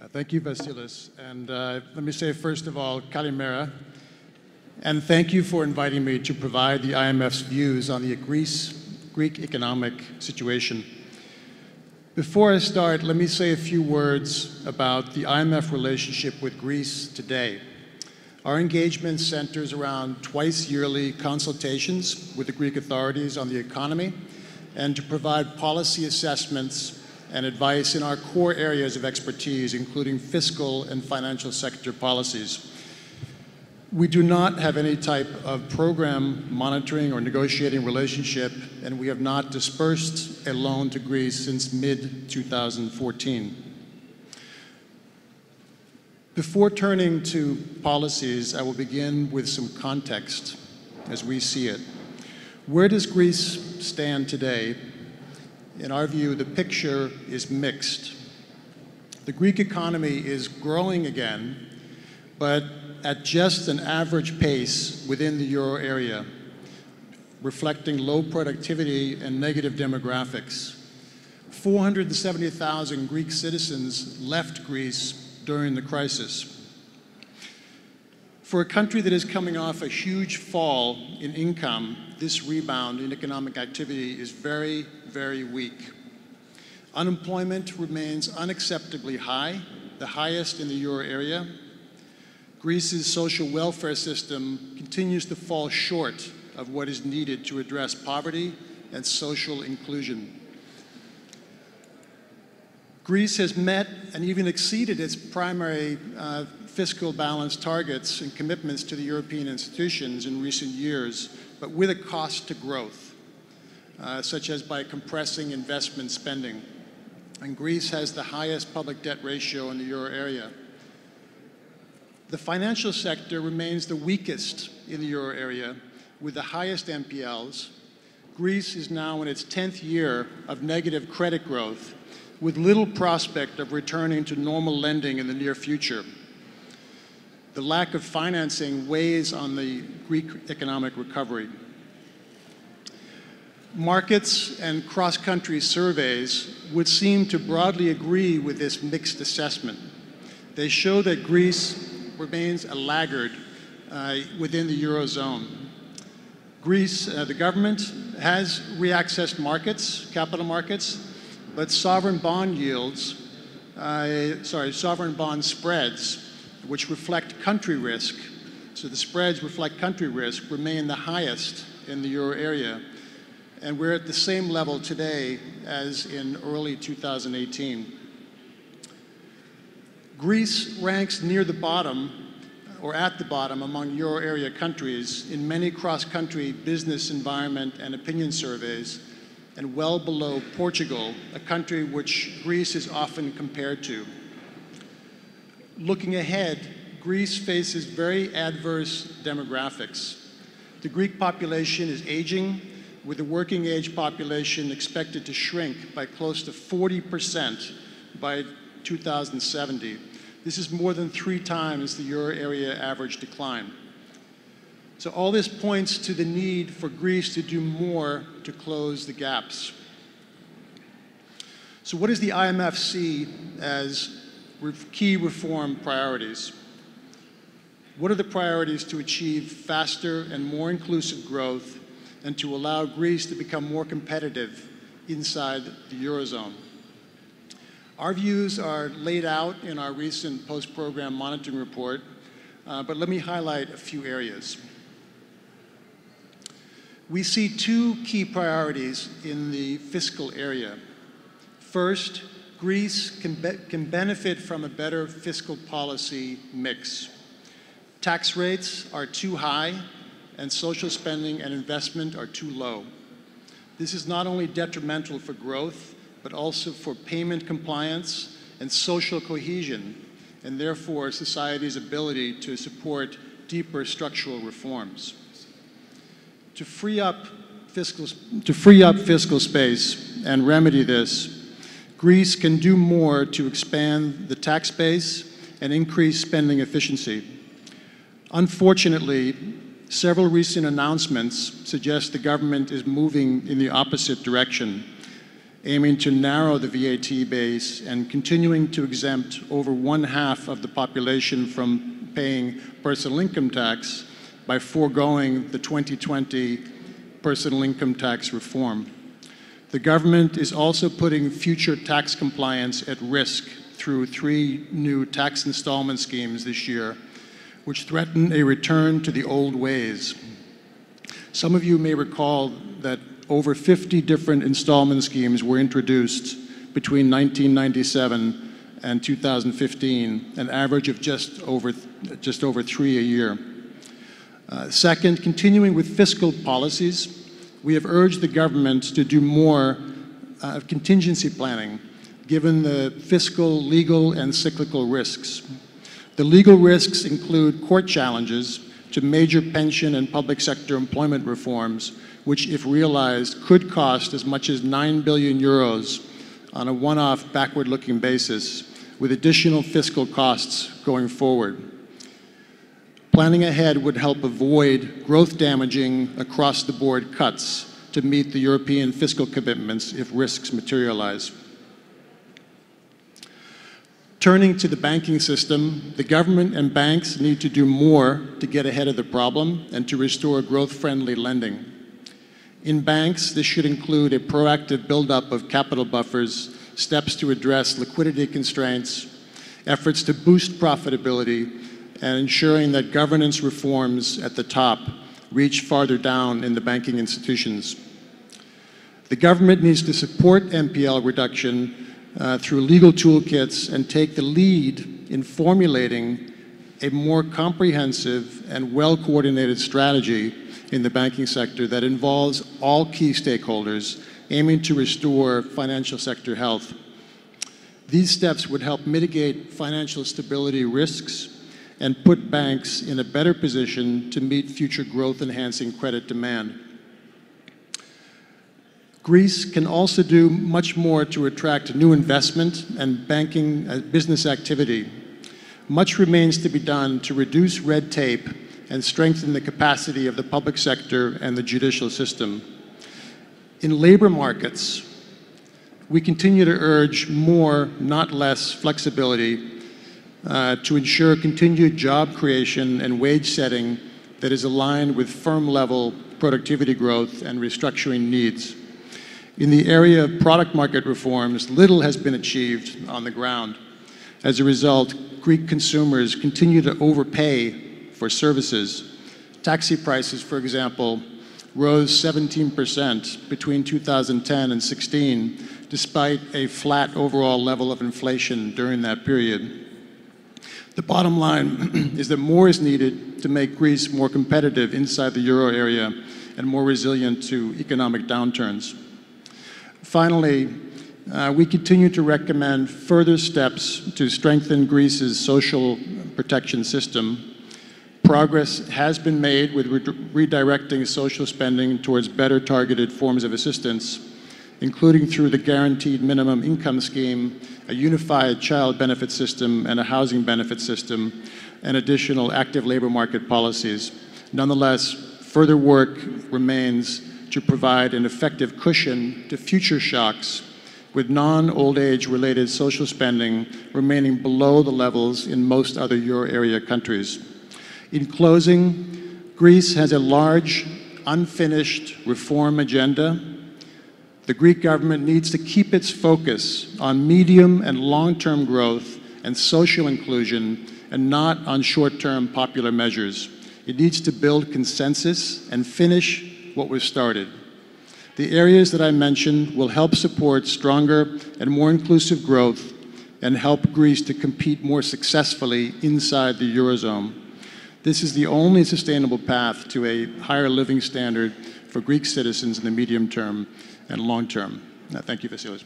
Thank you, Vasilis. And let me say, first of all, Kalimera. And thank you for inviting me to provide the IMF's views on the Greek economic situation. Before I start, let me say a few words about the IMF relationship with Greece today. Our engagement centers around twice-yearly consultations with the Greek authorities on the economy and to provide policy assessments and advice in our core areas of expertise, including fiscal and financial sector policies. We do not have any type of program monitoring or negotiating relationship, and we have not dispersed a loan to Greece since mid-2014. Before turning to policies, I will begin with some context as we see it. Where does Greece stand today? In our view, the picture is mixed. The Greek economy is growing again, but at just an average pace within the euro area, reflecting low productivity and negative demographics. 470,000 Greek citizens left Greece during the crisis. For a country that is coming off a huge fall in income, this rebound in economic activity is very, very weak. Unemployment remains unacceptably high, the highest in the euro area. Greece's social welfare system continues to fall short of what is needed to address poverty and social inclusion. Greece has met and even exceeded its primary fiscal balance targets and commitments to the European institutions in recent years, but with a cost to growth, such as by compressing investment spending. And Greece has the highest public debt ratio in the euro area. The financial sector remains the weakest in the euro area, with the highest NPLs. Greece is now in its 10th year of negative credit growth, with little prospect of returning to normal lending in the near future. The lack of financing weighs on the Greek economic recovery. Markets and cross-country surveys would seem to broadly agree with this mixed assessment. They show that Greece remains a laggard within the Eurozone. Greece, the government, has reaccessed markets, capital markets, but sovereign bond spreads, which reflect country risk, so the spreads reflect country risk, remain the highest in the euro area. And we're at the same level today as in early 2018. Greece ranks near the bottom, or at the bottom, among euro area countries in many cross-country business environment and opinion surveys, and well below Portugal, a country which Greece is often compared to. Looking ahead, Greece faces very adverse demographics. The Greek population is aging, with the working age population expected to shrink by close to 40% by 2070. This is more than 3 times the euro area average decline. So all this points to the need for Greece to do more to close the gaps. So what does the IMF see as key reform priorities? What are the priorities to achieve faster and more inclusive growth and to allow Greece to become more competitive inside the Eurozone? Our views are laid out in our recent post-program monitoring report, but let me highlight a few areas. We see 2 key priorities in the fiscal area. First, Greece can benefit from a better fiscal policy mix. Tax rates are too high, and social spending and investment are too low. This is not only detrimental for growth, but also for payment compliance and social cohesion, and therefore society's ability to support deeper structural reforms. To free up fiscal space and remedy this, Greece can do more to expand the tax base and increase spending efficiency. Unfortunately, several recent announcements suggest the government is moving in the opposite direction. aiming to narrow the VAT base and continuing to exempt over 1/2 of the population from paying personal income tax by foregoing the 2020 personal income tax reform. The government is also putting future tax compliance at risk through 3 new tax installment schemes this year, which threaten a return to the old ways. Some of you may recall that over 50 different installment schemes were introduced between 1997 and 2015, an average of just over 3 a year. Second, continuing with fiscal policies, we have urged the government to do more contingency planning, given the fiscal, legal, and cyclical risks. The legal risks include court challenges to major pension and public sector employment reforms, which, if realized, could cost as much as 9 billion euros on a one-off, backward-looking basis, with additional fiscal costs going forward. Planning ahead would help avoid growth-damaging, across-the-board cuts to meet the European fiscal commitments if risks materialize. Turning to the banking system, the government and banks need to do more to get ahead of the problem and to restore growth-friendly lending. In banks, this should include a proactive buildup of capital buffers, steps to address liquidity constraints, efforts to boost profitability, and ensuring that governance reforms at the top reach farther down in the banking institutions. The government needs to support NPL reduction through legal toolkits and take the lead in formulating a more comprehensive and well-coordinated strategy in the banking sector that involves all key stakeholders, aiming to restore financial sector health. These steps would help mitigate financial stability risks and put banks in a better position to meet future growth-enhancing credit demand. Greece can also do much more to attract new investment and banking business activity. Much remains to be done to reduce red tape and strengthen the capacity of the public sector and the judicial system. In labor markets, we continue to urge more, not less, flexibility to ensure continued job creation and wage setting that is aligned with firm-level productivity growth and restructuring needs. In the area of product market reforms, little has been achieved on the ground. As a result, Greek consumers continue to overpay for services. Taxi prices, for example, rose 17% between 2010 and 16, despite a flat overall level of inflation during that period. The bottom line is that more is needed to make Greece more competitive inside the euro area and more resilient to economic downturns. Finally, we continue to recommend further steps to strengthen Greece's social protection system. Progress has been made with redirecting social spending towards better targeted forms of assistance, including through the Guaranteed Minimum Income Scheme, a unified child benefit system, and a housing benefit system, and additional active labor market policies. Nonetheless, further work remains to provide an effective cushion to future shocks, with non-old age related social spending remaining below the levels in most other euro area countries. In closing, Greece has a large, unfinished reform agenda. The Greek government needs to keep its focus on medium and long-term growth and social inclusion, and not on short-term popular measures. It needs to build consensus and finish what was started. The areas that I mentioned will help support stronger and more inclusive growth and help Greece to compete more successfully inside the Eurozone. This is the only sustainable path to a higher living standard for Greek citizens in the medium term and long term. Thank you, Vasilis.